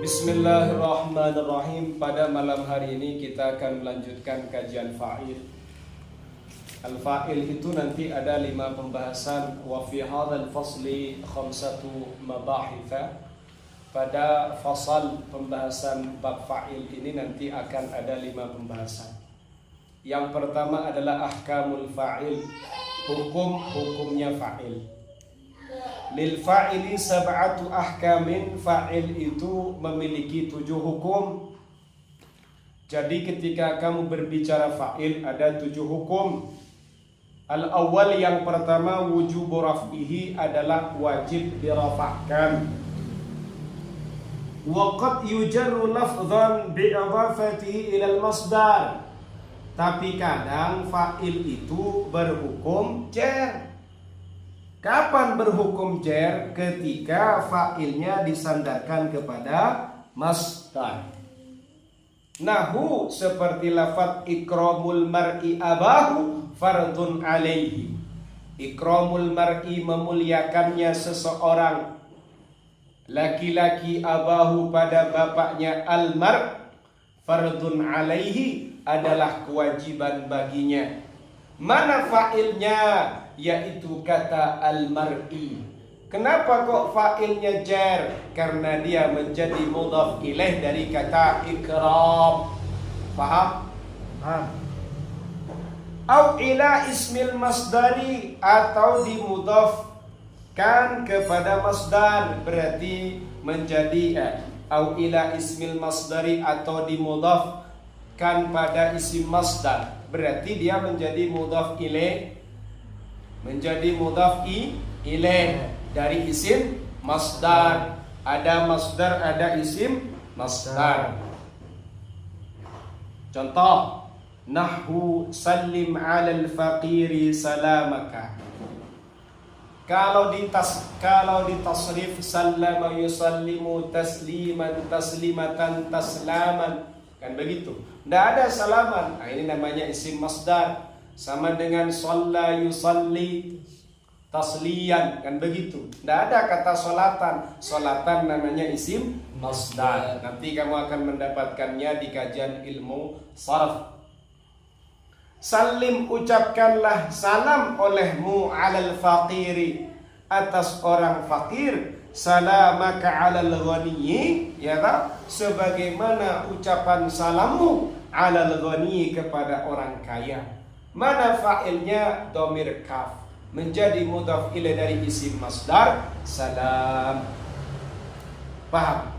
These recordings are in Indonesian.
Bismillahirrahmanirrahim. Pada malam hari ini kita akan melanjutkan kajian fa'il. Al-fa'il itu nanti ada 5 pembahasan. Wa fi hadzal fasli khamsatu mabahitha. Pada fasal pembahasan bab fa'il ini nanti akan ada 5 pembahasan. Yang pertama adalah ahkamul fa'il, hukum-hukumnya fa'il. Lil fa'ili sab'atu ahkamin, fa'il itu memiliki 7 hukum. Jadi ketika kamu berbicara fa'il ada 7 hukum. Al-awwal, yang pertama, wujubu raf'ihi, adalah wajib dirafa'kan. Wa qad yujarru lafdhan bi'idafatihi ilal masdar. Tapi kadang fa'il itu berhukum jar. Kapan berhukum jar? Ketika fa'ilnya disandarkan kepada masdar. Nahu, seperti lafaz ikramul mar'i abahu fardun alaihi. Ikramul mar'i, memuliakannya seseorang laki-laki, abahu, pada bapaknya, al-mar' fardun alaihi, adalah kewajiban baginya. Mana fa'ilnya? Yaitu kata al-mar'i. Kenapa kok fa'ilnya jar? Karena dia menjadi mudhaf ilaih dari kata ikram. Paham? Paham. Au ila ismil masdari, atau dimudhafkan kepada masdar, berarti menjadi au ila ismil masdari, atau dimudhafkan pada isim masdar, berarti dia menjadi mudhaf ilaih, menjadi mudhaf ilaih dari isim masdar. Ada masdar, ada isim masdar. Contoh, nahwu sallim 'alal faqiri salamaka. Kalau ditasrif sallama yusallimu tasliman taslimatan taslaman, kan begitu. Tidak ada salaman. Nah, ini namanya isim masdar. Sama dengan shalla yusalli tasliyan, kan begitu. Tidak ada kata solatan. Solatan namanya isim masdar. Nanti kamu akan mendapatkannya di kajian ilmu sarf. Salim, ucapkanlah salam olehmu, alal faqiri, atas orang fakir, salamaka alal ghaniyyi, ya tak? Sebagaimana ucapan salammu alal ghaniyyi, kepada orang kaya. Mana fa'ilnya? Dhamir kaf, menjadi mudhaf ilaih dari isim masdar salam. Paham?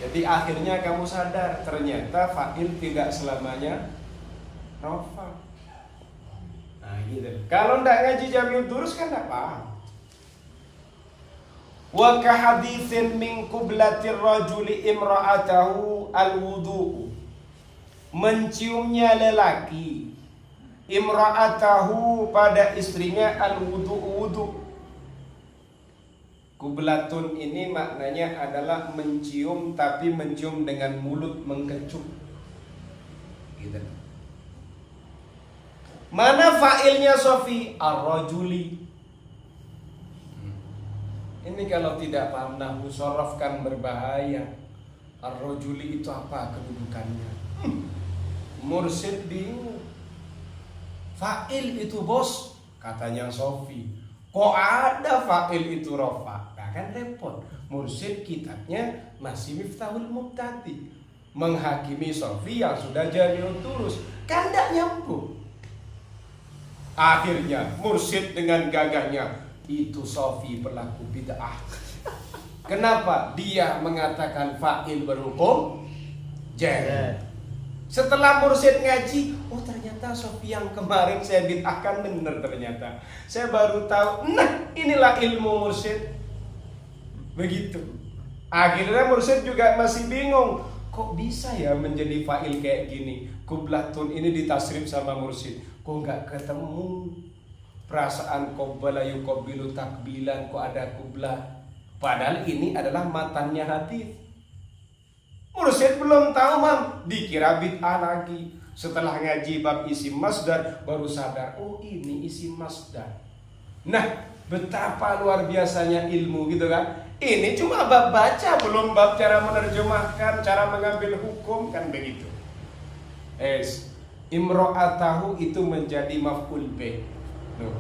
Jadi akhirnya kamu sadar, ternyata fa'il tidak selamanya rafa. Nah gitu. Kalau ndak ngaji Jami'ud Durus kan ndak paham. Wa kahaditsin min qublatir rajuli imra'atahu al-wudu'u. Menciumnya lelaki imra'atahu, pada istrinya, al-wudu'. Kublatun ini maknanya adalah mencium, tapi mencium dengan mulut mengkecup gitu. Mana fa'ilnya Sofi? Ar-rajuli. Ini kalau tidak paham nahwu sharaf kan berbahaya. Ar-rajuli itu apa kedudukannya? Mursyid bingung. Fa'il itu bos, katanya Sofi. Kok ada fa'il itu rofa? Nah, kan repot. Mursyid kitabnya masih Miftahul Mubtadi, menghakimi Sofi yang sudah Jami'ud Durus, kan tidak nyambung. Akhirnya Mursyid dengan gagahnya, itu Sofi pelaku bid'ah. Kenapa? Dia mengatakan fa'il berhukum jar. Setelah Mursyid ngaji, oh ternyata Sofi yang kemarin saya bid'ahkan benar ternyata. Saya baru tahu, nah inilah ilmu Mursyid. Begitu. Akhirnya Mursyid juga masih bingung. Kok bisa ya menjadi fa'il kayak gini? Kublatun ini ditasrif sama Mursyid. Kok nggak ketemu? Perasaan qabbala yuqabbilu takbilan, kok ada kublah? Padahal ini adalah matannya hadis. Mursyid belum tahu, dikira bid'ah lagi. Setelah ngaji bab isim masdar baru sadar, oh ini isim masdar. Nah, Betapa luar biasanya ilmu gitu kan. Ini cuma bab baca, belum bab cara menerjemahkan, cara mengambil hukum, kan begitu. Imro'atahu itu menjadi maf'ul bih.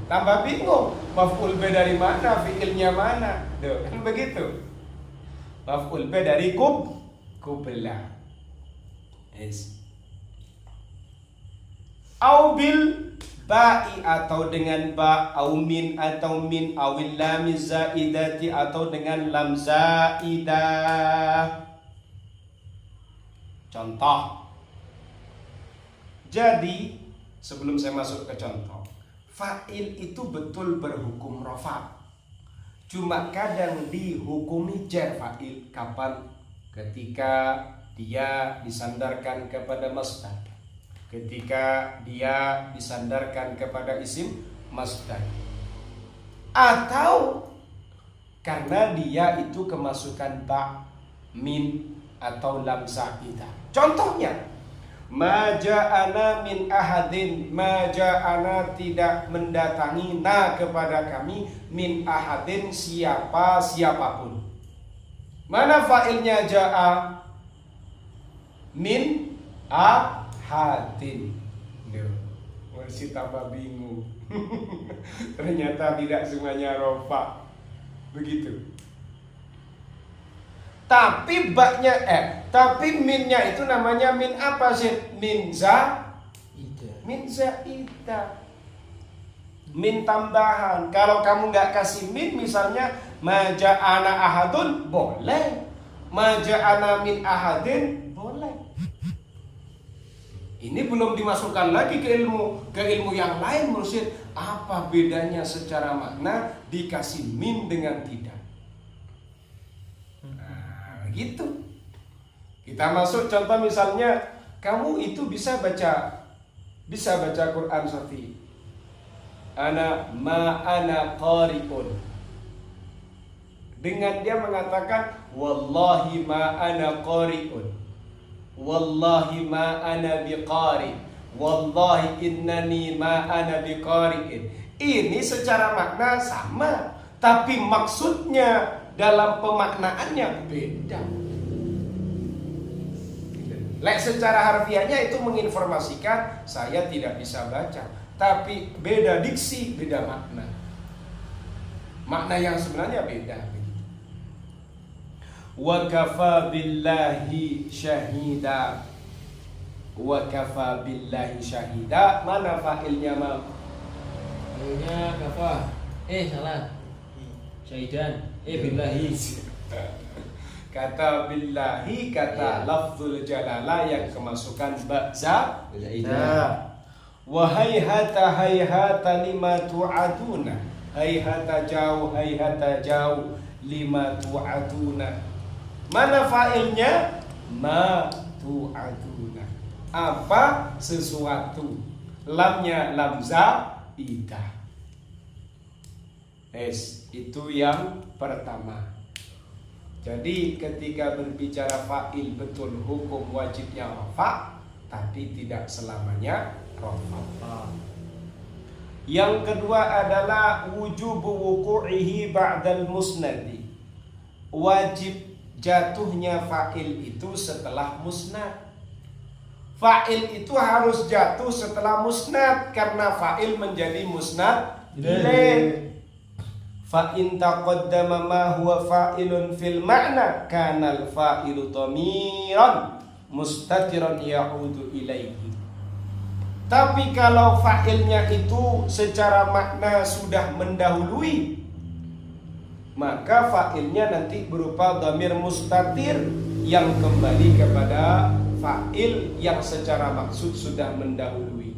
Tambah bingung, maf'ul bih dari mana, fi'ilnya mana. Kan begitu. Maf'ul bih dari kubla. Au bil ba'i atau dengan ba, au min atau min, awil lam zaidati atau dengan lam zaidah. Contoh. Jadi sebelum saya masuk ke contoh, fa'il itu betul berhukum rafa. Cuma kadang dihukumi jar fa'il. Kapan? Ketika dia disandarkan kepada masdar, ketika dia disandarkan kepada isim masdar, atau karena dia itu kemasukan ba, min atau lam zaidah. Contohnya, ma ja'ana min ahadin, ma ja'ana tidak mendatangi na kepada kami, min ahadin siapapun. Mana fa'ilnya ja'a? Min ahadin. Masih tambah bingung. Ternyata tidak semuanya rofa. Begitu. Tapi baknya tapi minnya itu namanya min apa sih? Min zaidah. Min tambahan. Kalau kamu nggak kasih min, misalnya ma ja'ana ahadun, boleh. Ma ja'ana min ahadin, boleh. Ini belum dimasukkan lagi ke ilmu yang lain, Mursyid. Apa bedanya secara makna dikasih min dengan tidak? Nah, gitu. Kita masuk contoh, misalnya kamu itu bisa baca Quran, Sofi. Ana qari'un. Dengan dia mengatakan wallahi ma ana qari'un. Wallahi ma ana biqari. Wallahi innani ma ana biqari'in. Ini secara makna sama, tapi maksudnya dalam pemaknaannya beda. Secara harfiahnya itu menginformasikan saya tidak bisa baca, tapi beda diksi, beda makna. Makna yang sebenarnya beda. Wa kafa billahi syahida. Wa kafa billahi syahida. Mana fa'ilnya, Mam? Fa'ilnya kafa. Salah. Syahidan. Billahi. Kata billahi, kata lafzul jalalah yang kemasukan ba zaidah. Wa hayhata lima tu'aduna. Hayhata jauh lima tu'aduna. Mana fa'ilnya? Ma tu'aduna. Apa? Sesuatu. Lamnya lam zaidah. Itu yang pertama. Jadi ketika berbicara fa'il, betul hukum wajibnya rafa, tapi tidak selamanya rafa. Yang kedua adalah wujubu wuku'ihi ba'dal musnadi. Wajib jatuhnya fa'il itu setelah musnad. Fa'il itu harus jatuh setelah musnad, karena fa'il menjadi musnad ilaih. Fa in taqaddama ma huwa fa'ilun fil ma'na kana al fa'ilu dhamiran mustatiran ya'udu ilaihi. Tapi kalau fa'ilnya itu secara makna sudah mendahului, maka fa'ilnya nanti berupa dhamir mustatir yang kembali kepada fa'il yang secara maksud sudah mendahului.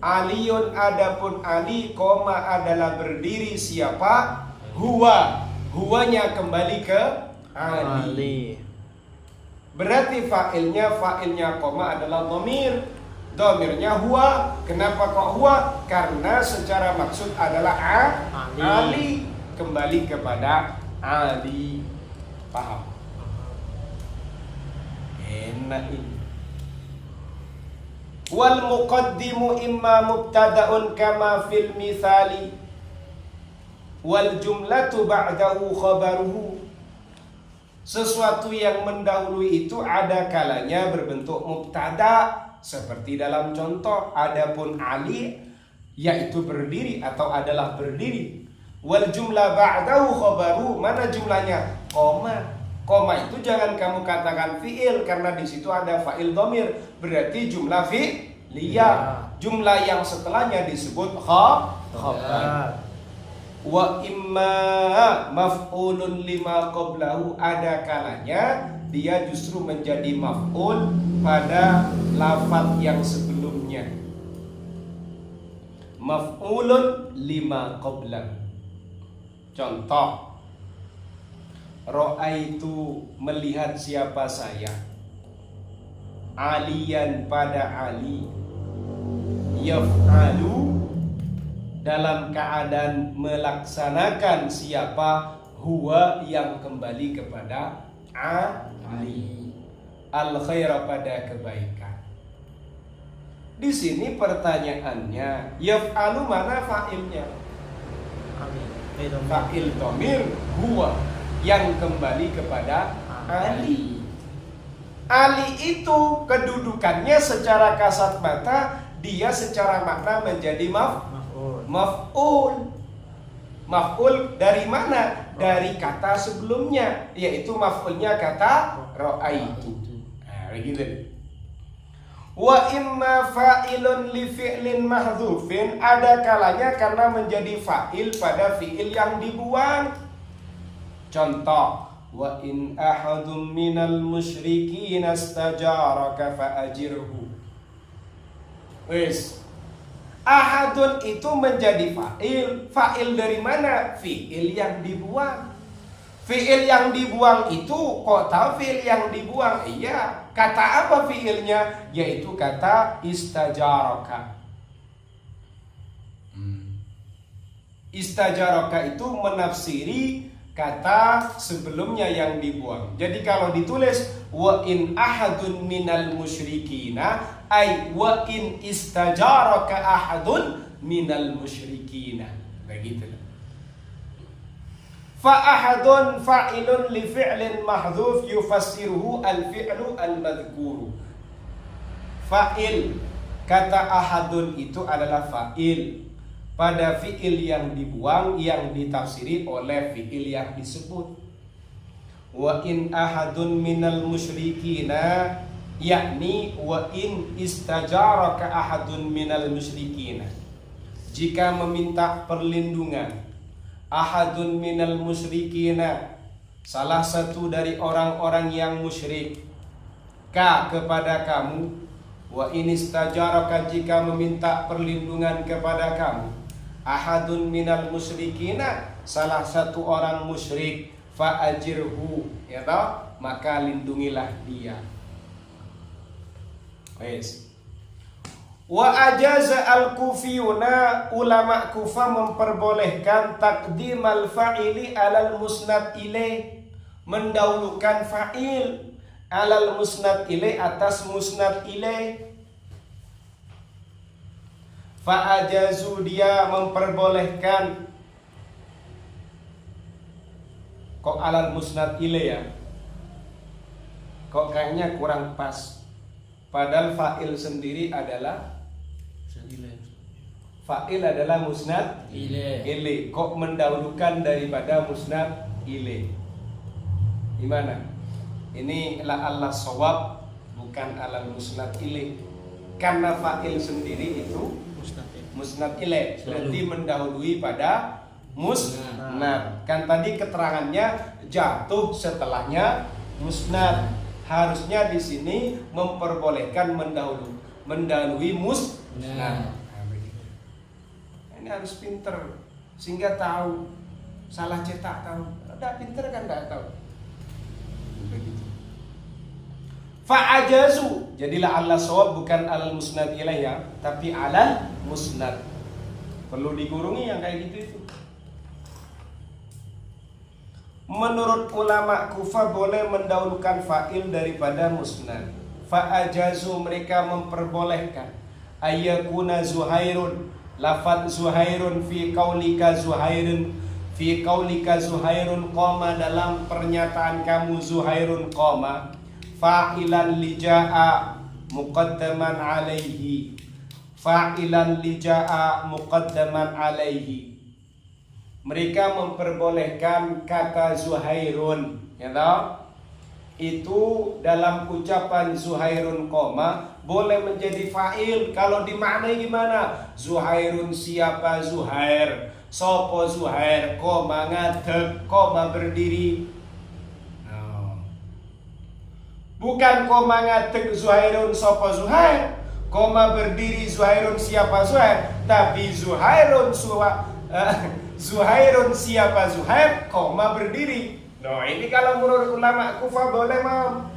Aliyun, adapun Ali, koma adalah berdiri siapa? Huwa. Huwanya kembali ke Ali. Berarti fa'ilnya koma adalah dhamir. Dhamirnya huwa. Kenapa kok huwa? Karena secara maksud adalah Ali. Kembali kepada Ali. Paham? Enak ini. Wal muqaddimu imma mubtada'un kama fil misali. wal jumlatu ba'dahu khabaruhu. Sesuatu yang mendahului itu ada kalanya berbentuk mubtada, seperti dalam contoh adapun Ali yaitu berdiri atau adalah berdiri. Wal jumlah ba'dahu khabaru, mana jumlahnya? Koma. Koma itu jangan kamu katakan fi'il karena di situ ada fa'il dhamir, berarti jumlah fi'liyah. Jumlah yang setelahnya disebut khabar. Wa imma maf'ulun lima qablahu, ada kalanya dia justru menjadi maf'ul pada lafaz yang sebelumnya. Maf'ulun lima qablahu. Contoh, Ra'aitu melihat siapa saya, Aliyan pada Ali, Yaf'alu dalam keadaan melaksanakan siapa, huwa yang kembali kepada Ali, al khaira pada kebaikan. Di sini pertanyaannya, yaf'alu mana fa'ilnya? Fa'il dhamir huwa yang kembali kepada Ali. Ali itu kedudukannya secara kasat mata dia secara makna menjadi maf'ul. Maf'ul dari mana? Dari kata sebelumnya, yaitu maf'ulnya kata ra'aitu. Nah, begitu. Wa imma fa'ilun li fi'lin mahdhufin, ada kalanya karena menjadi fa'il pada fi'il yang dibuang. Contoh, wa in ahadun minal musyrikin astajaraka fa'ajirhu. Wis, ahadun itu menjadi fa'il. Fa'il dari mana? Fi'il yang dibuang. Fi'il yang dibuang itu, kok tahu fi'il yang dibuang? Iya, kata apa fi'ilnya? Yaitu kata istajaraka. Istajaraka itu menafsiri kata sebelumnya yang dibuang. Jadi kalau ditulis wa in ahadun minal musyrikina, ay wa in istajaraka ahadun minal musyrikina. Begitu. Fa ahadun fa'ilun li fi'lin mahdhuf yufassiruhu al-fi'lu al-madhkuru. Fa'il, kata ahadun itu adalah fa'il pada fi'il yang dibuang yang ditafsiri oleh fi'il yang disebut. Wa in ahadun minal musyrikina, yakni wa in istajaraka ahadun minal musyrikina, jika meminta perlindungan ahadun minal musyrikina, salah satu dari orang-orang yang musyrik, ka kepada kamu, wa in istajaraka jika meminta perlindungan kepada kamu, ahadun minal musyrikina, salah satu orang musyrik, fa'ajirhu, ya toh, maka lindungilah dia. Wes. Wa ajaza al-kufiyuna, ulama Kufah memperbolehkan taqdimal fa'ili alal musnad ilaih, mendahulukan fa'il alal musnad ilaih atas musnad ilaih. Fa'ajazu, dia memperbolehkan. Kok alal musnad ilaih ya? Kok kayaknya kurang pas. Padahal fa'il sendiri adalah musnad ilaih. Kok mendahulukan daripada musnad ilaih? Gimana? Ini la'alla shawab, bukan alal musnad ilaih. Karena fa'il sendiri itu musnad ilaih, berarti mendahului pada musnad. Kan tadi keterangannya jatuh setelahnya musnad. Harusnya di sini memperbolehkan mendahului musnad. Nah, ini harus pinter sehingga tahu, salah cetak tahu. Udah pinter kan enggak tahu. Begitu. Fa'ajazu, jadilah Allah shawab bukan alal musnad ilaih ya, tapi alal musnad. Perlu digurungi yang kayak gitu itu. Menurut ulama Kufah boleh mendahulukan fa'il daripada musnad. Fa'ajazu, mereka memperbolehkan ayyakuna Zuhairun, lafaz Zuhairun fi qaulika Zuhairun fi qaulika Zuhairun qoma, dalam pernyataan kamu Zuhairun qoma, fa'ilan lija'a muqaddaman alaihi, fa'ilan lija'a muqaddaman alaihi. Mereka memperbolehkan kata Zuhairun, ya tahu? Itu dalam ucapan Zuhairun qoma boleh menjadi fa'il kalau dimaknai gimana? Zuhairun siapa Zuhair? Sopo Zuhair? Qoma ngadeg, qoma berdiri. Bukan qoma ngadeg Zuhairun sopo Zuhair, qoma berdiri Zuhairun siapa Zuhair, tapi Zuhairun Zuhairun siapa Zuhair, qoma berdiri. No, ini kalau menurut ulama Kufah boleh, Mam.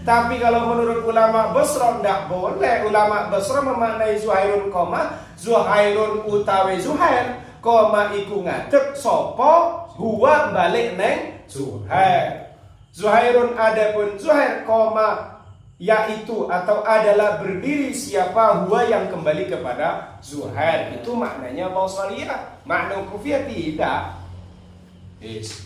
Tapi kalau menurut ulama Basra tidak boleh. Ulama Basra memaknai Zuhairun koma, Zuhairun utawi Zuhair, koma iku ngadeg sopo huwa balik neng Zuhair. Zuhairun adapun Zuhair koma yaitu atau adalah berdiri siapa huwa yang kembali kepada Zuhair. Itu maknanya Basriyah. Makna Kufiyah tidak. Yes.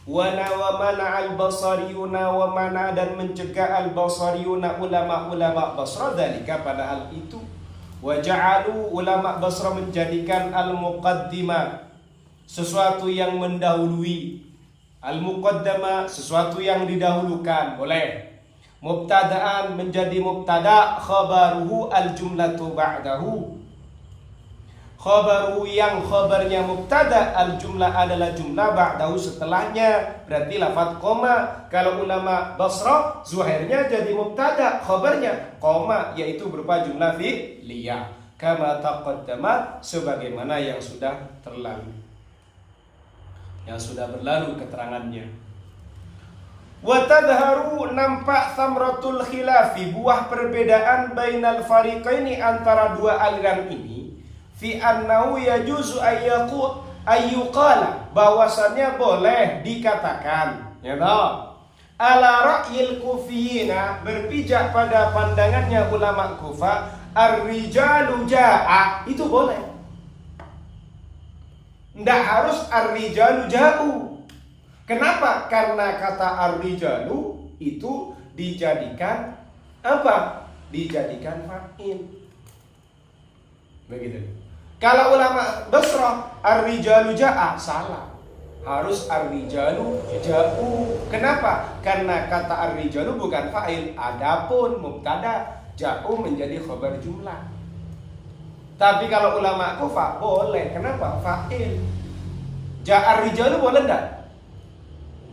Wa mana al-basariyuna wa mana, dan mencegah al-basariyuna ulama-ulama Basra dalika pada hal itu. Wa ja'alu, ulama Basra menjadikan al-muqaddimah sesuatu yang mendahului, al-muqaddamah sesuatu yang didahulukan, boleh. Mubtada'an menjadi mubtada, khabaruhu al-jumlatu ba'dahu. Khabaru yang khabarnya mubtada, al-jumlah adalah jumlah ba'dahu setelahnya, berarti lafaz koma. Kalau ulama Basra Zuhairnya jadi mubtada, khabarnya koma, yaitu berupa jumlah fi'liyah, kama taqaddama, sebagaimana yang sudah terlalu, yang sudah berlalu keterangannya. Wa tadharu, nampak thamratul khilafi, buah perbedaan bainal fariqaini, antara dua aliran ini, fi annahu yajuzu ayyuqala, bahwasannya boleh dikatakan, ya toh, ala ra'yil kufiyina, berpijak pada pandangannya ulama Kufah, ar-rijalu ja'a, itu boleh. Ndak harus ar-rijalu ja'u. Kenapa? Karena kata ar-rijalu itu dijadikan apa? Dijadikan fa'il. Begitu. Kalau ulama Basra ar-rijalu ja'a, salah. Harus ar-rijalu ja'u. Kenapa? Karena kata ar-rijalu bukan fa'il, adapun mubtada, ja'u menjadi khabar jumlah. Tapi kalau ulama Kufah boleh. Kenapa? Fa'il. Ja'a ar-rijalu boleh enggak?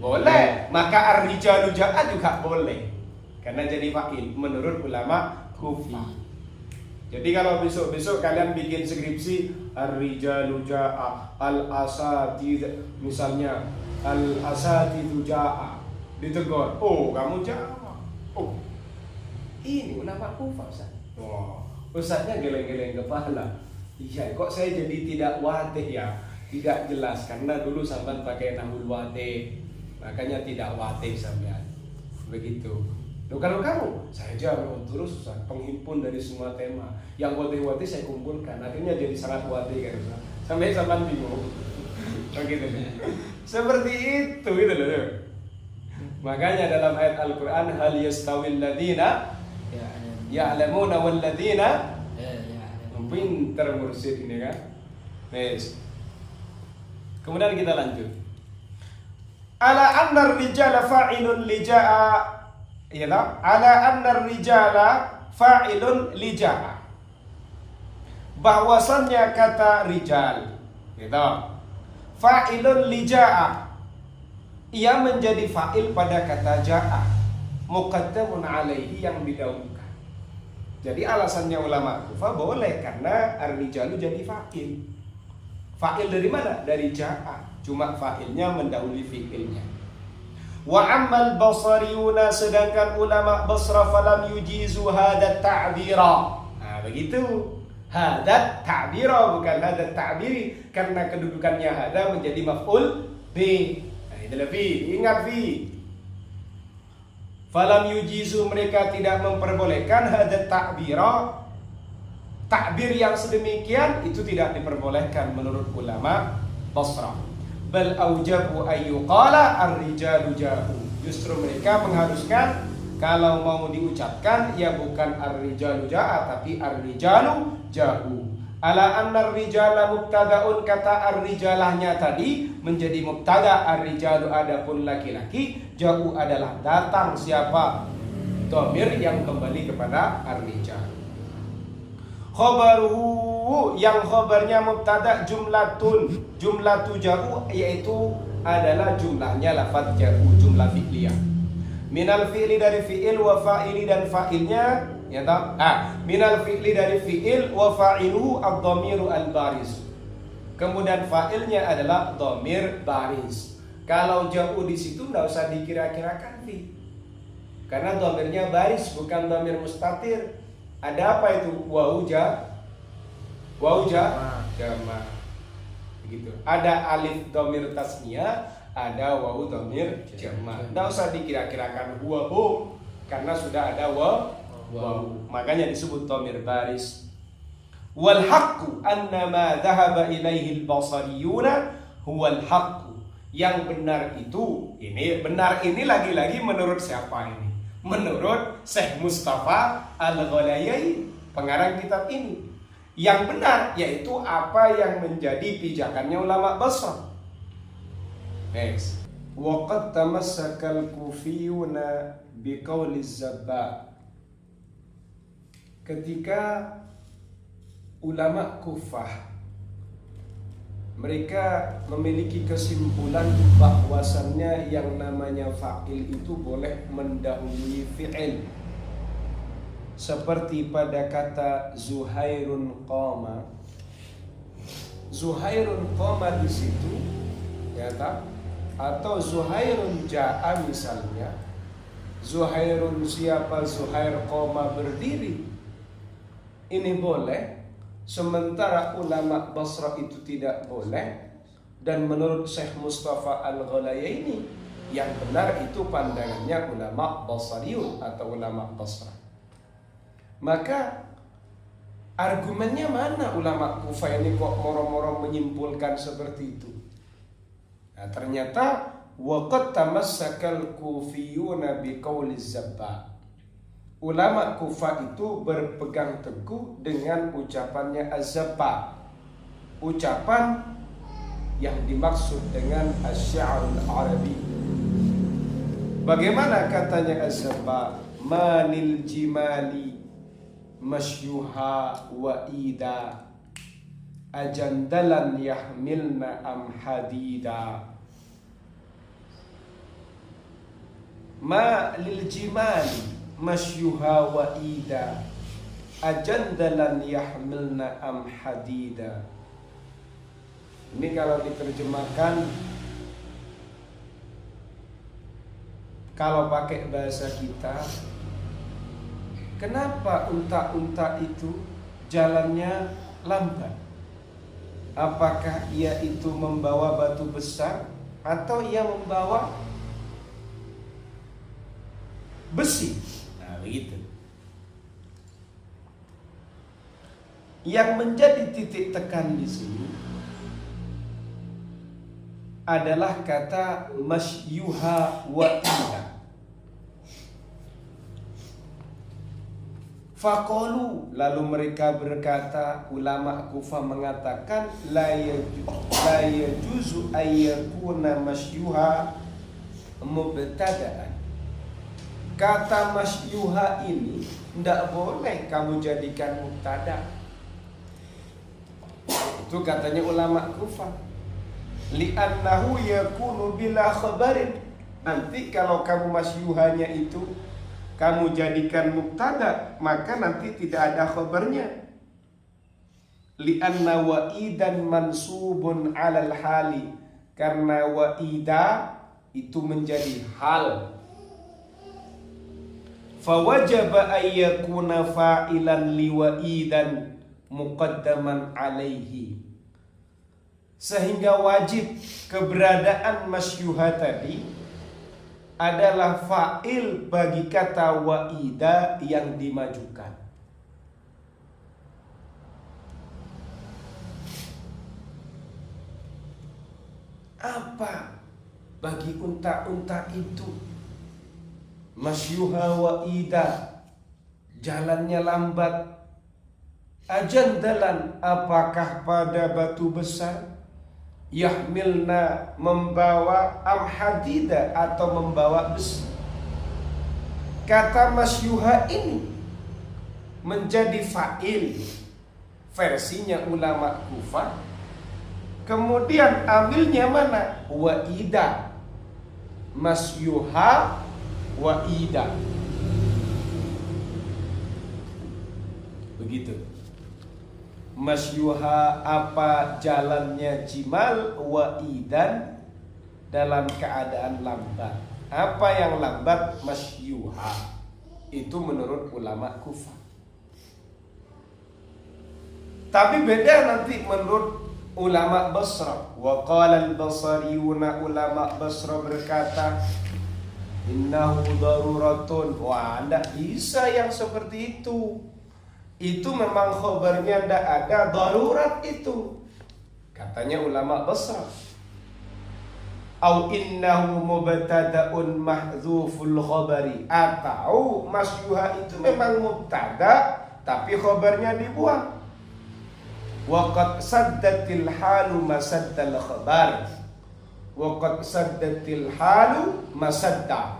Boleh. Maka ar-rijalu ja'a juga boleh. Karena jadi fa'il menurut ulama Kufah. Jadi kalau besok-besok kalian bikin skripsi ar-rijalu ja'a, al-asatidz, misalnya al-asatidzu ja'a, ditegur, oh kamu ja'a, oh ini ulama Kufah, Ustaz. Oh, Ustaznya geleng-geleng kepala. Iya, kok saya jadi tidak watih ya? Tidak jelas, karena dulu sampean pakai nahul watih, makanya tidak watih sampean. Begitu. Loh, kalau kamu, saya jangan terus Ustaz, penghimpun dari semua tema. Yang watih-watih saya kumpulkan, akhirnya jadi sangat watih kan Ustaz. Sampai sampean bingung. Begitu. Seperti itu gitu loh. Makanya dalam ayat Al-Qur'an, hal yastawil ladzina ya'lamuna wal ladzina, pintar mursyid ini kan. Yes. Kemudian kita lanjut. Ala anna ar-rijala fa'ilun lija'a, ialah ala anna rijala fa'ilun lija'a, bahwasannya kata rijal gitu, fa'ilun lija'a, ia menjadi fa'il pada kata ja'a, muqaddamun alaihi, yang didahulukan. Jadi alasannya ulama Kufah boleh karena ar-rijalu jadi fa'il. Fa'il dari mana? Dari ja'a, cuma fa'ilnya mendahului fi'ilnya. Wa ammal basariyuna, sedangkan ulama Basra falam yujizu hadat ta'bira. Nah, begitu. Hadat ta'bira, bukan hadat ta'biri, karena kedudukannya hada menjadi maf'ul bi. Nah, itu lebih ingat bi. Falam yujizu, mereka tidak memperbolehkan hadat ta'bira. Takbir yang sedemikian itu tidak diperbolehkan menurut ulama Basrah. Bal aujabu ayyuqala ar-rijalu ja'u. Justru mereka mengharuskan kalau mau diucapkan ya bukan ar-rijalu ja'a tapi ar-rijalu ja'u. Ala anna ar-rijala mubtada'un, kata ar-rijalahnya tadi menjadi mubtada, ar-rijalu adapun laki-laki, ja'u adalah datang siapa? Dhamir yang kembali kepada ar-rijal. Khabaruhu, yang khabarnya mubtada jumlatun, jumlatu ja'u yaitu adalah jumlahnya lafaz ja'u, jumlah fi'liyah. Minal fi'li dari fi'il, wa fa'ili dan fa'ilnya, ya tahu? Minal fi'li dari fi'il, wa fa'iluhu ad-dhamiru al-baris. Kemudian fa'ilnya adalah dhamir baris. Kalau ja'u di situ enggak usah dikira-kirakan fi. Karena dhamirnya baris bukan dhamir mustatir. Ada apa itu? Wauja jama. Begitu. Ada alif dhamir tasniyah, ada wau dhamir jama. Enggak usah dikira-kirakan huwa hum karena sudah ada wau. Makanya disebut dhamir baris. Wal haqqu anna ma dhahaba ilaihi al-basariyuna huwal haqqu. Yang benar itu, ini benar ini lagi-lagi menurut siapa ini? Menurut Syekh Mustafa Al-Ghalayai, pengarang kitab ini. Yang benar yaitu apa yang menjadi pijakannya ulama Basrah. Next. Wa qad tamassaka al-kufiyuna biqauli az-Zabba. Ketika ulama Kufah mereka memiliki kesimpulan bahwasannya yang namanya fa'il itu boleh mendahului fi'il. Seperti pada kata Zuhairun qama. Zuhairun qama di situ, ya tak? Atau Zuhairun ja'a misalnya. Zuhairun siapa? Zuhair qama berdiri. Ini boleh. Sementara ulama Basrah itu tidak boleh. Dan menurut Syekh Mustafa Al-Ghalayani yang benar itu pandangannya ulama Basriyun atau ulama Basrah. Maka argumennya mana ulama Kufah ini kok moro-moro menyimpulkan seperti itu? Nah, ternyata waqad tamassakal kufiyuna biqauli az-Zabba. Ulama Kufah itu berpegang teguh dengan ucapannya Az-Zabba. Ucapan yang dimaksud dengan asy-syi'rul arabi. Bagaimana katanya Az-Zabba? Manil jimali masyuha wa ida ajandalan yahmilna am hadida. Ma lil jimali masyuha wa ida ajandalan yahmilna am hadida. Ini kalau diterjemahkan, kalau pakai bahasa kita, kenapa unta-unta itu jalannya lambat? Apakah ia itu membawa batu besar atau ia membawa besi? Nah, begitu. Yang menjadi titik tekan di sini adalah kata masyuha wa ida. Faqalu, lalu mereka berkata, ulama Kufah mengatakan la yajuzu ayyakuna masyuha mubtada'an. Kata masyuha ini tidak boleh kamu jadikan mubtada. Itu katanya ulama Kufah. Li'annahu yakunu bila khabarin. Nanti kalau kamu masyuhanya itu kamu jadikan mubtada, maka nanti tidak ada khabarnya. Li'anna wa'idan mansubun 'alal hali. Karena wa'ida itu menjadi hal. Fawajaba ayyakuna fa'ilan liwa'idan muqaddaman 'alaihi. Sehingga wajib keberadaan masyuha tadi adalah fa'il bagi kata wa'ida yang dimajukan. apa bagi unta-unta itu? Masyuha wa ida, jalannya lambat. Ajandalan, apakah pada batu besar? Yahmilna, membawa, am hadida, atau membawa besi. Kata masyuha ini menjadi fa'il versinya ulama Kufah. Kemudian ambilnya mana? Wa'ida. Masyuha wa'ida. Begitu. Masyuha, apa jalannya jimal, wa'idan, dalam keadaan lambat. Apa yang lambat? Masyuha. Itu menurut ulama Kufah. Tapi beda nanti menurut ulama Basra. Wa qala al-basariyuna, ulama Basra berkata, innahu daruratun. Wah, tidak bisa yang seperti itu. Itu memang khabarnya tidak ada darurat itu, katanya ulama Basra. Au innahu mubtada'un mahdzuful khabari, atau masyuha itu memang mubtada tapi khabarnya dibuang. Wa qad saddatil halu masaddal khabar. Wa qad saddatil halu masadda.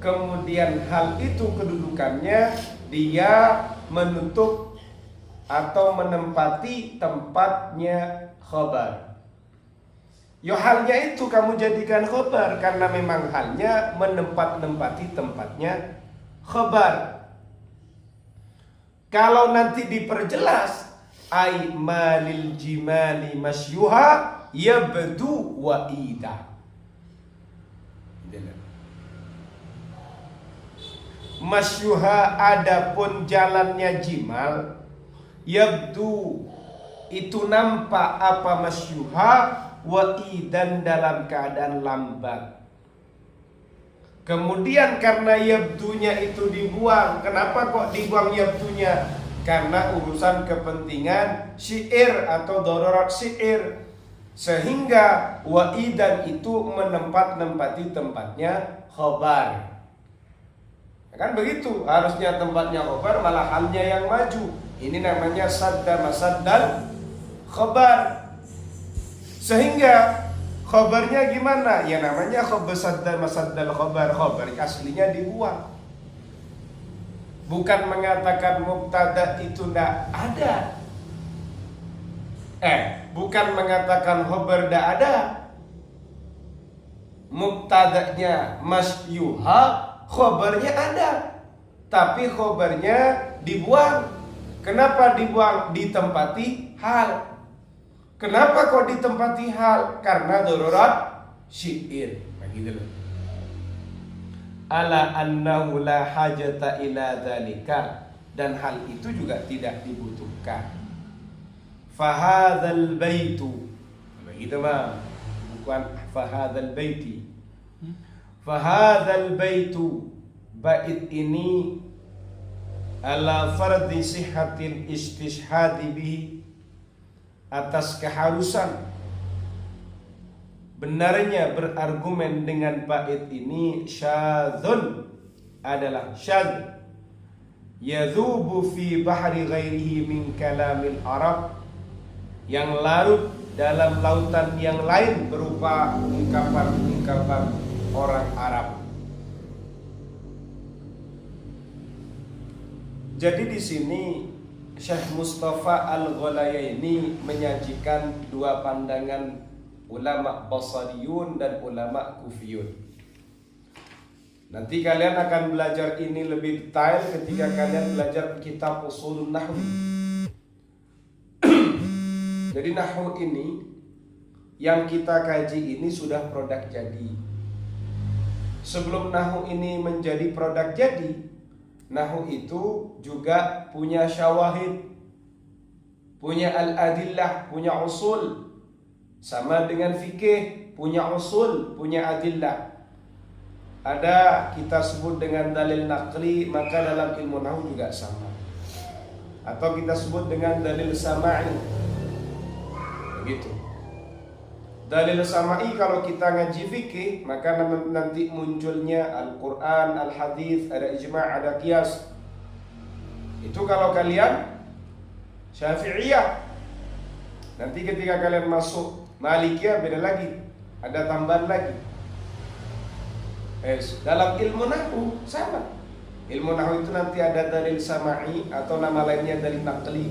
Kemudian hal itu kedudukannya dia menutup atau menempati tempatnya khabar. Ya halnya itu kamu jadikan khabar, karena memang halnya menempati tempatnya khabar. Kalau nanti diperjelas, ai malil jimali masyuha yabdu wa'ida. Masyuha, adapun jalannya jimal, yabdu, itu nampak apa masyuha, wa'idan, dalam keadaan lambat. Kemudian karena yabdunya itu dibuang. Kenapa kok dibuang yabdunya? Karena urusan kepentingan syair atau darurat syair, sehingga wa'idan itu menempati tempatnya khabar. Kan begitu, harusnya tempatnya khabar, malah halnya yang maju. Ini namanya sadda masaddal khabar. Sehingga khabarnya gimana? Ya namanya khabar sadda masaddal khabar. Khabar aslinya dibuang. Bukan mengatakan mubtada itu tidak ada. Bukan mengatakan khabar tidak ada. Mubtadanya masyuha, khobarnya ada, tapi khobarnya dibuang. Kenapa dibuang? Ditempati hal. Kenapa kok ditempati hal? Karena darurat syair. Begitu loh. Ala annahu la hajata ila dzalika, dan hal itu juga tidak dibutuhkan. Fahadzal baitu, begitu mah, bukan fahadzal baiti. Fahadzal baitu, bait ini ala fardi sihhatil istishhadi bihi, atas keharusan benarnya berargumen dengan bait ini, syadzun, adalah syadz, yadhubu fi bahri ghairihi min kalamil Arab, yang larut dalam lautan yang lain berupa ungkapan-ungkapan orang Arab. Jadi di sini Syekh Mustafa Al-Ghalayaini menyajikan dua pandangan ulama Basriyun dan ulama Kufiyun. Nanti kalian akan belajar ini lebih detail ketika kalian belajar kitab Ushulun Nahwu. Jadi nahwu ini yang kita kaji ini sudah produk jadi. Sebelum nahwu ini menjadi produk jadi, nahwu itu juga punya syawahid, punya al-adillah, punya usul. Sama dengan fikih, punya usul, punya adillah. Ada kita sebut dengan dalil naqli, maka dalam ilmu nahwu juga sama. Atau kita sebut dengan dalil sama'i. Begitu. Dalil sama'i kalau kita ngaji fikih, maka nanti munculnya Al-Quran, Al-Hadis, ada ijma', ada qiyas. Itu kalau kalian Syafi'iyah. Nanti ketika kalian masuk Malikiyah beda lagi, ada tambahan lagi. Dalam ilmu nahwu sama. Ilmu nahwu itu nanti ada dalil sama'i atau nama lainnya dalil naqli.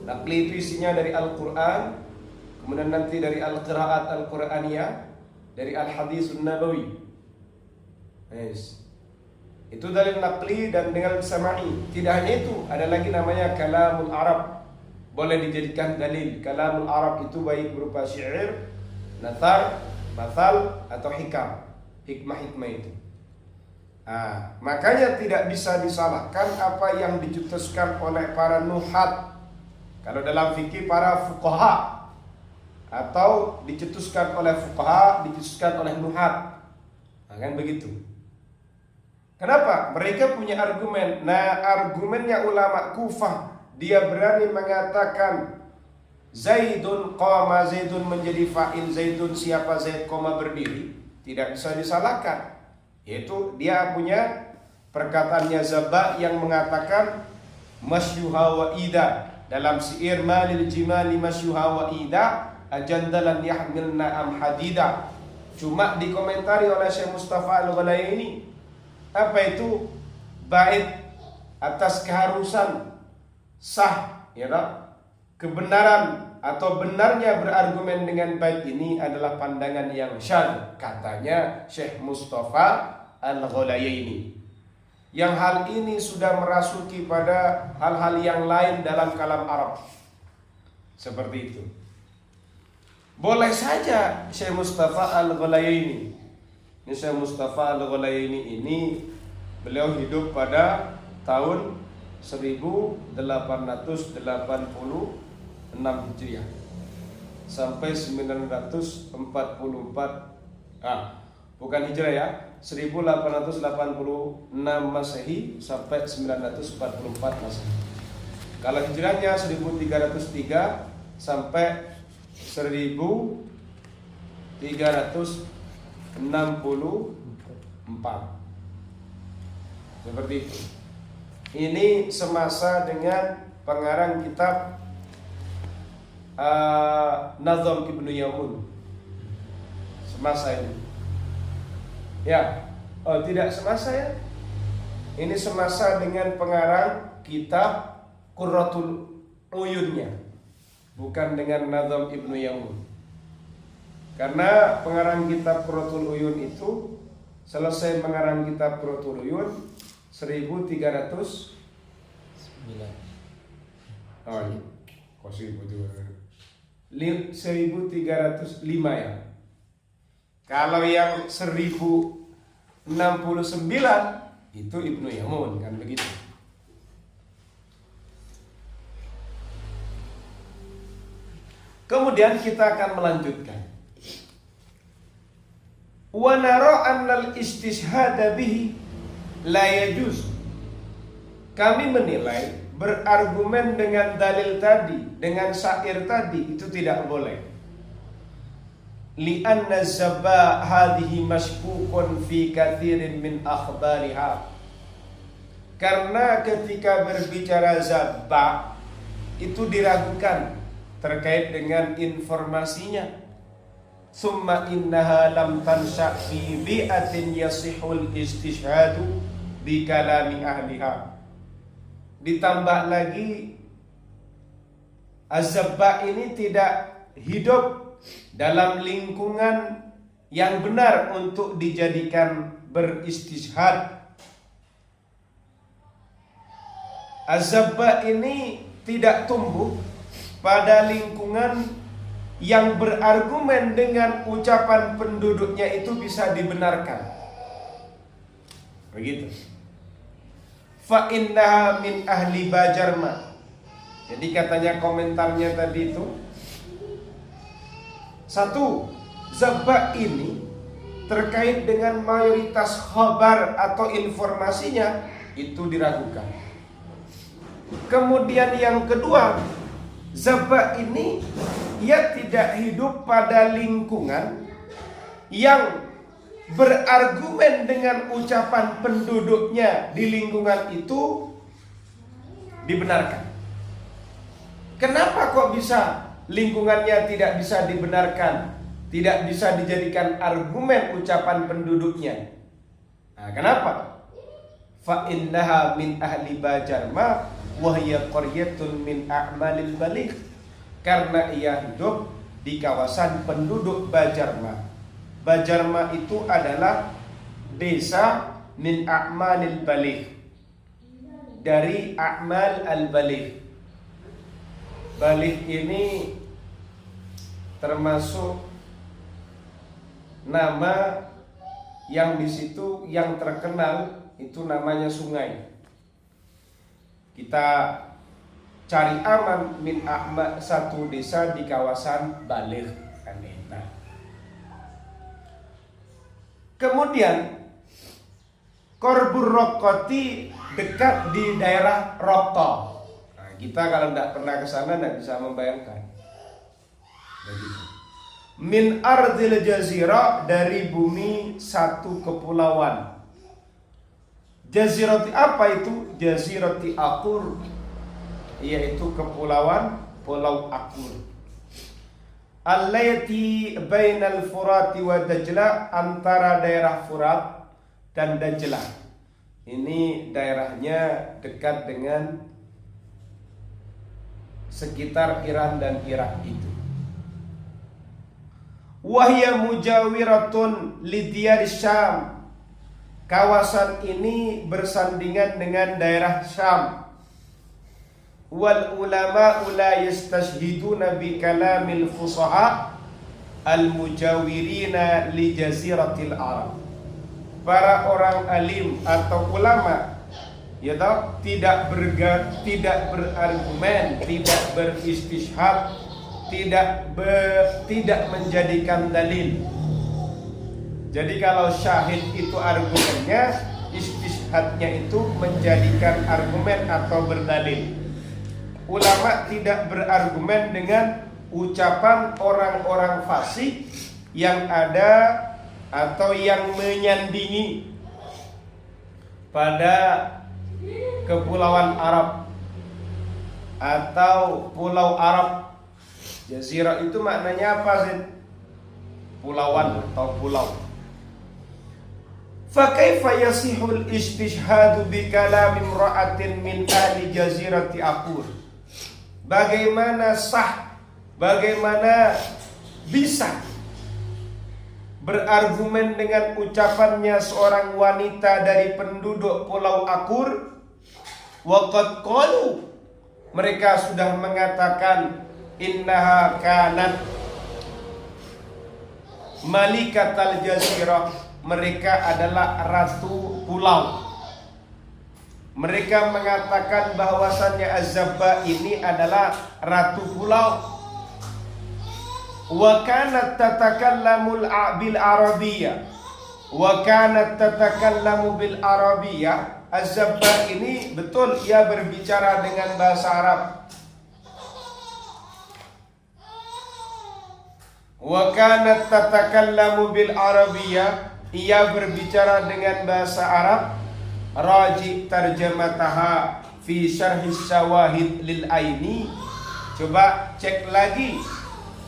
Naqli itu isinya dari Al-Quran, kemudian nanti dari Al-Qira'at Al-Quraniyah, dari Al-Hadisun Nabawi. Itu dalil naqli dan dengan sama'i. Tidak hanya itu, ada lagi namanya kalamul Arab. Boleh dijadikan dalil. Kalamul Arab itu baik berupa syair, nathar, mathal atau hikam. Hikmah-hikmah itu. Makanya tidak bisa disalahkan apa yang dicetuskan oleh para nuhat. Kalau dalam fikih para fuqaha, atau dicetuskan oleh fuqaha, dicetuskan oleh nuhat. Kan begitu. Kenapa? Mereka punya argumen. Nah, argumennya ulama Kufah, dia berani mengatakan Zaidun qama, Zaidun menjadi fa'il, Zaidun siapa Zaid koma berdiri, tidak bisa disalahkan. Yaitu dia punya perkataannya Zabba yang mengatakan masyuha wa ida dalam syair malil jimali masyuha wa ida ajandalan yahmilna am hadida. Cuma dikomentari oleh Syekh Mustafa Al-Ghulayaini. Apa itu? Bait atas keharusan sah, ya tak? Kebenaran atau benarnya berargumen dengan bait ini adalah pandangan yang syadz, katanya Syekh Mustafa Al-Ghulayaini. Yang hal ini sudah merasuki pada hal-hal yang lain dalam kalam Arab. Seperti itu. Boleh saja Syekh Mustafa Al-Ghulayaini. Ini Syekh Mustafa Al-Ghulayaini ini beliau hidup pada tahun 1886 Hijriah sampai 944. Bukan Hijrah ya, 1886 Masehi sampai 944 Masehi. Kalau Hijrahnya 1303 sampai 1364. Seperti itu. Ini semasa dengan pengarang kitab Nazm Ibnu Yamun. Semasa ini. Ya, tidak semasa ya. Ini semasa dengan pengarang kitab Qurratul Uyunnya, bukan dengan Nazm Ibnu Yamun. Karena pengarang kitab Qurratul Uyun itu selesai mengarang kitab Qurratul Uyun 1309. Oh iya, kok 1305 ya. Kalau yang 1069 itu Ibnu Yamun, kan begitu. Kemudian kita akan melanjutkan. Wa nara annal istishhada bihi la yajuz. Kami menilai berargumen dengan dalil tadi, dengan syair tadi itu tidak boleh. Li'anna zabba hadhihi mashkukun fi kathirin min akhbariha. Karena ketika berbicara zabba itu diragukan terkait dengan informasinya. Summa innaha lam tansha fi bi'atin yasihul istishhadu bi kalami ahliha. Ditambah lagi Az-Zabba ini tidak hidup dalam lingkungan yang benar untuk dijadikan beristishhad. Az-Zabba ini tidak tumbuh pada lingkungan yang berargumen dengan ucapan penduduknya itu bisa dibenarkan. Begitu. Fa innaha min ahli Bajarma. Jadi katanya komentarnya tadi itu, satu, Zabba ini terkait dengan mayoritas khabar atau informasinya itu diragukan. Kemudian yang kedua, Zabba ini ia tidak hidup pada lingkungan yang berargumen dengan ucapan penduduknya di lingkungan itu dibenarkan. Kenapa kok bisa lingkungannya tidak bisa dibenarkan, tidak bisa dijadikan argumen ucapan penduduknya? Nah, kenapa? Fa innaha min ahli Bajarma wa hiya qaryatun min a'malil baligh. Karena ia hidup di kawasan penduduk Bajarma. Bajarma itu adalah desa min a'malil baligh, dari a'mal al-baligh. Baligh ini termasuk nama yang di situ yang terkenal itu namanya sungai. Kita cari aman min a'ma, satu desa di kawasan Baligh kan. Nah, kemudian Qorbur Roqqati dekat di daerah Roqqa. Nah, kita kalau tidak pernah ke sana tidak bisa membayangkan. Begitu. Min ardil jazirah, dari bumi satu kepulauan. Jazirati apa itu? Jazirati Akur, yaitu kepulauan Pulau Akur. Allati bainal Furati wa Dajlah, antara daerah Furat dan Dajlah. Ini daerahnya dekat dengan sekitar Iran dan Irak itu. Wahya mujawiratun lidiyar Syam. Kawasan ini bersandingan dengan daerah Syam. Wal ulama la yastashhiduna bi kalamil fusaha al mujawirina li jaziratil Arab. Para orang alim atau ulama ya tahu, tidak berargumen, tidak beristishhad, tidak menjadikan dalil. Jadi kalau syahid itu argumennya, istishhadnya itu menjadikan argumen atau berdalil. Ulama tidak berargumen dengan ucapan orang-orang fasik yang ada atau yang menyandingi pada kepulauan Arab atau pulau Arab. Jazirah itu maknanya apa sih? Pulauan atau pulau. Fa kaifa yasihul istishhadu bi kalam imra'atin min ahli jazirati Akur? Bagaimana sah, bagaimana bisa berargumen dengan ucapannya seorang wanita dari penduduk Pulau Akur? Waqad qalu, mereka sudah mengatakan innaha kanat malikatal jazirah, mereka adalah ratu pulau. Mereka mengatakan bahwasannya Az-Zabba ini adalah ratu pulau. Wa kanat tatakallamu bil arabiyyah, wa kanat tatakallamu bil arabiyyah. Az-Zabba ini betul ia berbicara dengan bahasa Arab. Wa kanat tatakallamu bil arabiyyah, ia berbicara dengan bahasa Arab. Raji tarjamataha fi syarhis syawahid lil aini. Coba cek lagi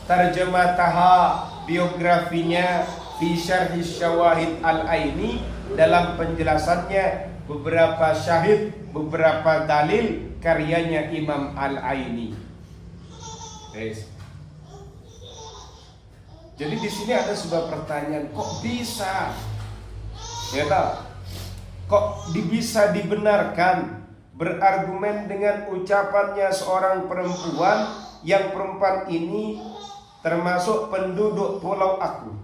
tarjamataha, biografinya, fi syarhis syawahid al aini, dalam penjelasannya beberapa syahid, beberapa dalil karyanya Imam Al-Aini. Yes. Jadi di sini ada sebuah pertanyaan, kok bisa? Ya tahu? Kok bisa dibenarkan berargumen dengan ucapannya seorang perempuan yang perempuan ini termasuk penduduk Pulau Akur?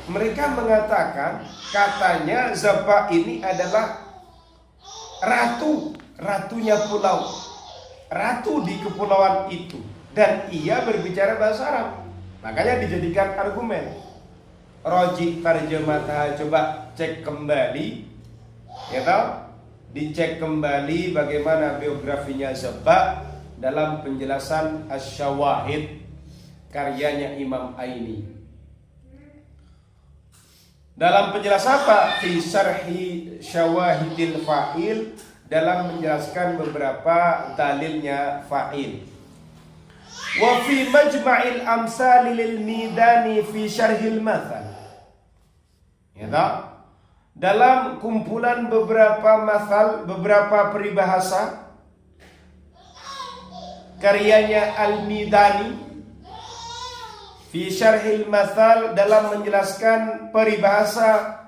Mereka mengatakan katanya Zabba ini adalah ratunya pulau, ratu di kepulauan itu, dan ia berbicara bahasa Arab. Makanya dijadikan argumen. Roji tarjamata, coba cek kembali, ya tahu? Dicek kembali bagaimana biografinya Zabba. dalam penjelasan Asy-Syawahid karyanya Imam Aini. Dalam penjelasan apa? Fi syarhi syawahidil fa'il, dalam menjelaskan beberapa dalilnya fa'il. Wa fi majma'il amsal lil midani fi syarhil mathal. Ya tak? Dalam kumpulan beberapa masal, beberapa peribahasa karyanya Al-Midani fi syarhil mathal, dalam menjelaskan peribahasa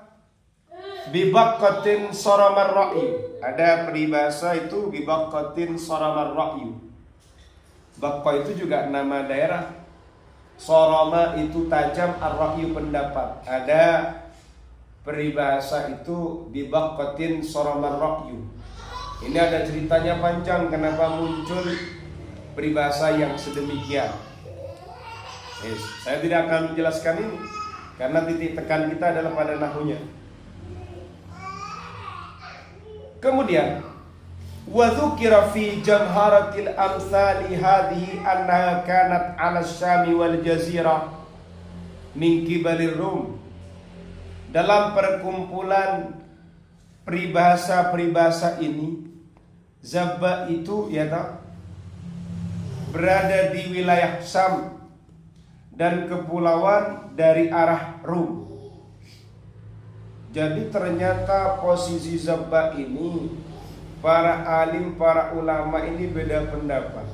bibaqqatin saramar ra'yu. Ada peribahasa itu bibaqqatin saramar ra'yu. Baqqa itu juga nama daerah. Sarama itu tajam, ar-ra'yu pendapat. Ada peribahasa itu bibaqqatin saramar ra'yu. Ini ada ceritanya panjang kenapa muncul peribahasa yang sedemikian. Saya tidak akan menjelaskan ini karena titik tekan kita adalah pada nahunya. Kemudian wa dzukira fi jamharatil amsali hadhihi annaha kanat 'ala asy-Syam wal jazirah min qibalir Rum. Dalam perkumpulan peribahasa-peribahasa ini, Zabba itu ya tak, berada di wilayah Syam dan kepulauan dari arah Rum. Jadi ternyata posisi Zabba ini, para alim, para ulama ini beda pendapat.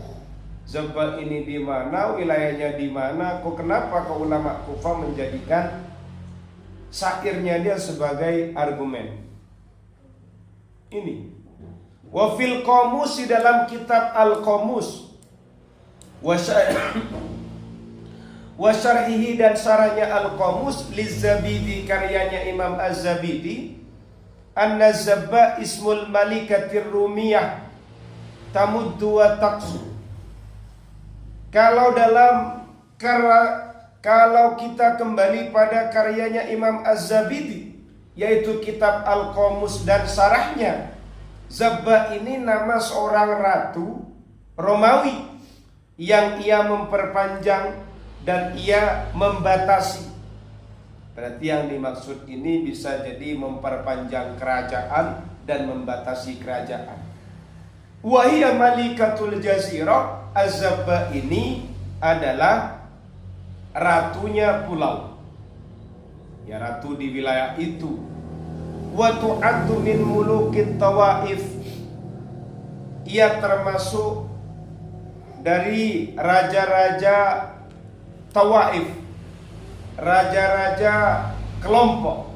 Zabba ini di mana, wilayahnya di mana? Kok kenapa ke ulama Kufah menjadikan syairnya dia sebagai argumen? Ini. Wa fil qamus, di dalam kitab Al-Qamus, wa syarhihi, dan syarahnya Al-Qamus, liz-Zabidi, karyanya Imam Az-Zabidi, anna Zabba ismul malikatir rumiyah tamuddu wa taqsu. Kalau kita kembali pada karyanya Imam Az-Zabidi, yaitu kitab Al-Qamus dan syarahnya, Zabba ini nama seorang ratu Romawi yang ia memperpanjang dan ia membatasi. Berarti yang dimaksud ini bisa jadi memperpanjang kerajaan dan membatasi kerajaan. Wahia malikatul jazirah, Az-Zabba ini adalah ratunya pulau. Ya, ratu di wilayah itu. Wa tu'addu min mulukit tawaif, ia termasuk dari raja-raja Tawaif, raja-raja kelompok.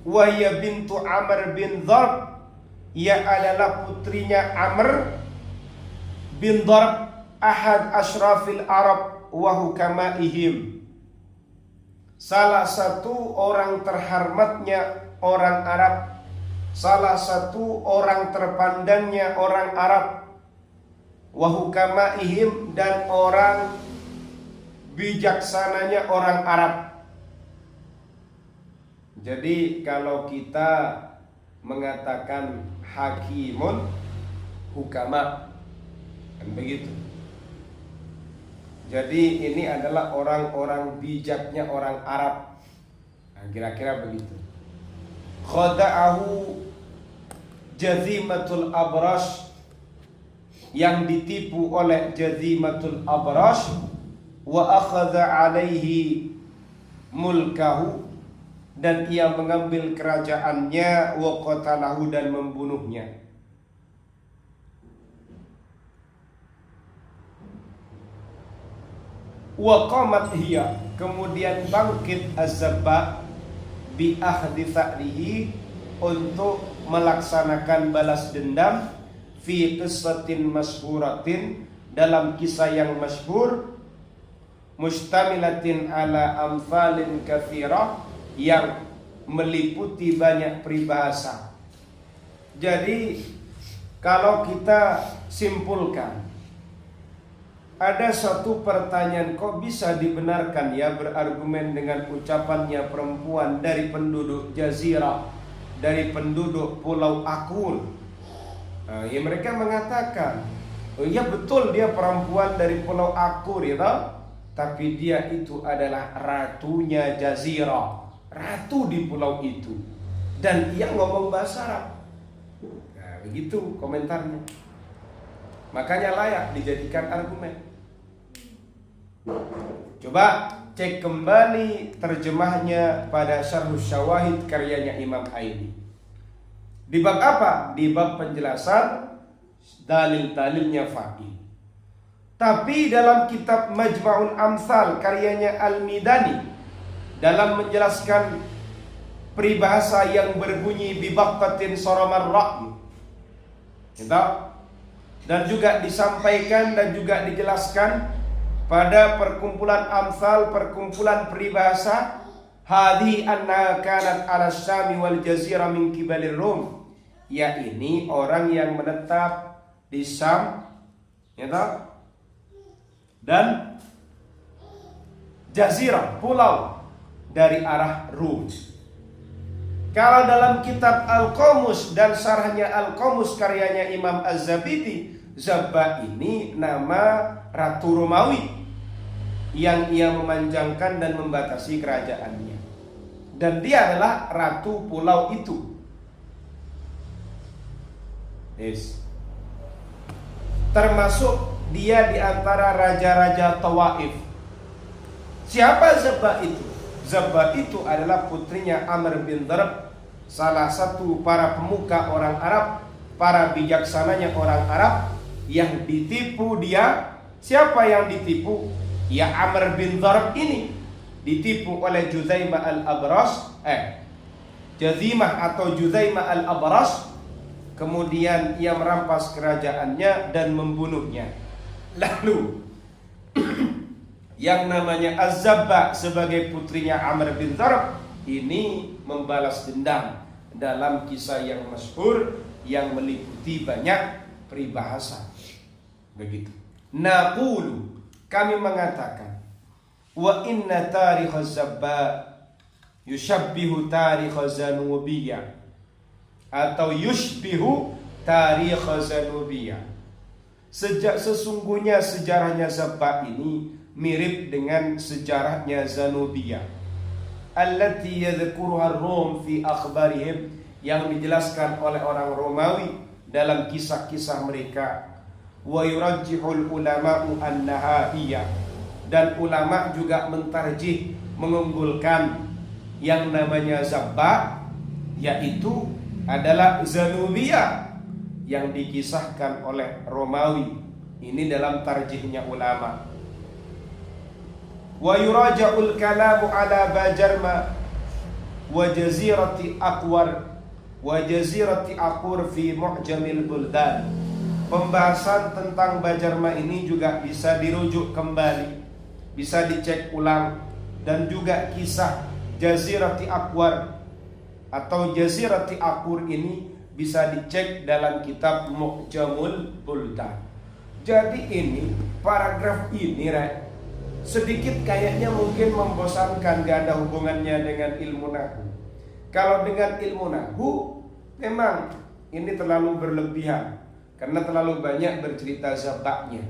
Wahia bintu Amr bin Dharb, ia adalah putrinya Amr bin Dharb, ahad asyrafil Arab wa hukamaihim, salah satu orang terhormatnya orang Arab, salah satu orang terpandangnya orang Arab, wa hukamaihim, dan orang bijaksananya orang Arab. Jadi kalau kita mengatakan hakimun, hukama, kan begitu. Jadi ini adalah orang-orang bijaknya orang Arab. Nah, kira-kira begitu. Khada'ahu jazimatul abrash, yang ditipu oleh jazimatul abrash, wa akhadha alaihi mulkahu, dan ia mengambil kerajaannya, wa qatalahu, dan membunuhnya. Wa qamat hiya, kemudian bangkit Az-Zabba bi ahdi tha'rihi, untuk melaksanakan balas dendam, fi qissatin masyhuratin, dalam kisah yang masyhur, mustamilatin ala amsalin katsirah, yang meliputi banyak peribahasa. Jadi kalau kita simpulkan, ada satu pertanyaan, kok bisa dibenarkan ya berargumen dengan ucapannya perempuan dari penduduk Jazirah, dari penduduk Pulau Akun? Nah, ya mereka mengatakan Oh iya betul, dia perempuan dari Pulau Akur ya toh? Tapi dia itu adalah ratunya Jazirah, ratu di pulau itu. Dan ia ngomong bahasa Arab. Nah begitu komentarnya. Makanya layak dijadikan argumen. Coba cek kembali terjemahnya pada Syarhus Syawahid karyanya Imam Aini. Di bab apa? Di bab penjelasan dalil-dalilnya fa'il. Tapi dalam kitab Majma'ul Amsal karyanya Al-Midani, dalam menjelaskan peribahasa yang berbunyi bibaqatin saramar ra'yu, dan juga disampaikan dan juga dijelaskan pada perkumpulan amsal, perkumpulan peribahasa, hadhi anna kanat ala syami wal jazirah min kibalir rum, ya ini orang yang menetap di Syam ya toh? Dan jazirah, pulau dari arah Rum. Kalau dalam kitab Al-Qamus dan syarahnya Al-Qamus karyanya Imam Az-Zabidi, Zabba ini nama Ratu Romawi yang ia memanjangkan dan membatasi kerajaannya. Dan dia adalah ratu pulau itu. Yes. Termasuk dia di antara raja-raja Tawaif. Siapa Zabba itu? Zabba itu adalah putrinya Amr bin Darab, salah satu para pemuka orang Arab, para bijaksananya orang Arab yang ditipu dia. Siapa yang ditipu? Ya Amr bin Darab ini ditipu oleh Juzaimah al-Abras, Jazimah atau Juzaimah al-Abras. Kemudian ia merampas kerajaannya dan membunuhnya. Lalu yang namanya Az-Zabba sebagai putrinya Amr bin Darab ini membalas dendam dalam kisah yang masyhur yang meliputi banyak peribahasa. Begitu. Naqulu, kami mengatakan, wa inna tarikh Az-Zabba yushabbihu tarikh Az-Zanubiyah atau yushbihu tarikh Az-Zanubiyah. Sesungguhnya sejarahnya Zabba ini mirip dengan sejarahnya Zanubiyah, allati yadhkuruha ar-Rum fi akhbarihim, yang dijelaskan oleh orang Romawi dalam kisah-kisah mereka. Wa yurajjihul ulama'u annaha hiya, dan ulama juga mentarjih, mengunggulkan yang namanya Zabba, yaitu adalah Zanubiyah yang dikisahkan oleh Romawi. Ini dalam tarjihnya ulama. Wa yuraja'ul kalamu ala Bajarma wa jazirati Aqwar wa jazirati Aqur fi Mu'jamil Buldan. Pembahasan tentang Bajarma ini juga bisa dirujuk kembali, bisa dicek ulang, dan juga kisah Jazirati Aqwar atau Jazirati Aqur ini bisa dicek dalam kitab Mu'jamul Buldan. Jadi ini paragraf ini sedikit kayaknya mungkin membosankan, gak ada hubungannya dengan ilmu nahwu. Kalau dengan ilmu nahwu memang ini terlalu berlebihan karena terlalu banyak bercerita Zabbanya.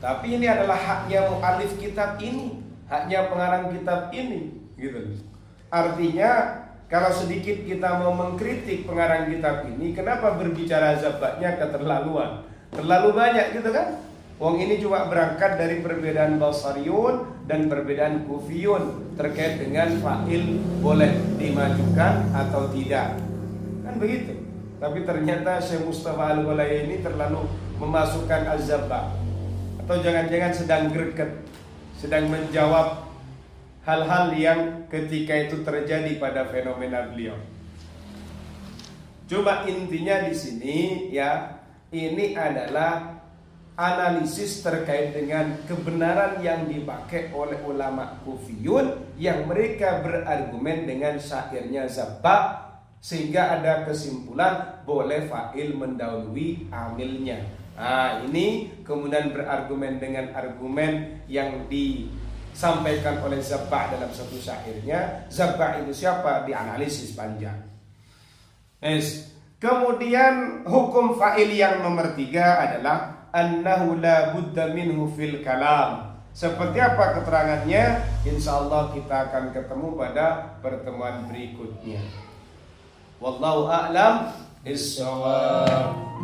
Tapi ini adalah haknya mu'alif kitab ini, haknya pengarang kitab ini, gitu. Artinya kalau sedikit kita mau mengkritik pengarang kitab ini, kenapa berbicara Zabbanya keterlaluan? Terlalu banyak gitu kan? Wong ini cuma berangkat dari perbedaan Basariyun dan perbedaan Kufiyun terkait dengan fa'il boleh dimajukan atau tidak. Kan begitu. Tapi ternyata Syekh Mustafa Al-Ghulai ini terlalu memasukkan Az-Zabba. Atau jangan-jangan sedang greget, sedang menjawab hal-hal yang ketika itu terjadi pada fenomena beliau. Coba intinya di sini ya, ini adalah analisis terkait dengan kebenaran yang dipakai oleh ulama Kufiyun yang mereka berargumen dengan syairnya Zabba, sehingga ada kesimpulan boleh fa'il mendahului amilnya. Nah ini kemudian berargumen dengan argumen yang disampaikan oleh Zabba dalam satu syairnya. Zabba itu siapa? Dianalisis panjang. Kemudian hukum fa'il yang nomor 3 adalah annahu la budda minhu fil kalam. Seperti apa keterangannya? Insya Allah kita akan ketemu pada pertemuan berikutnya. Wallahu a'lam bishawab.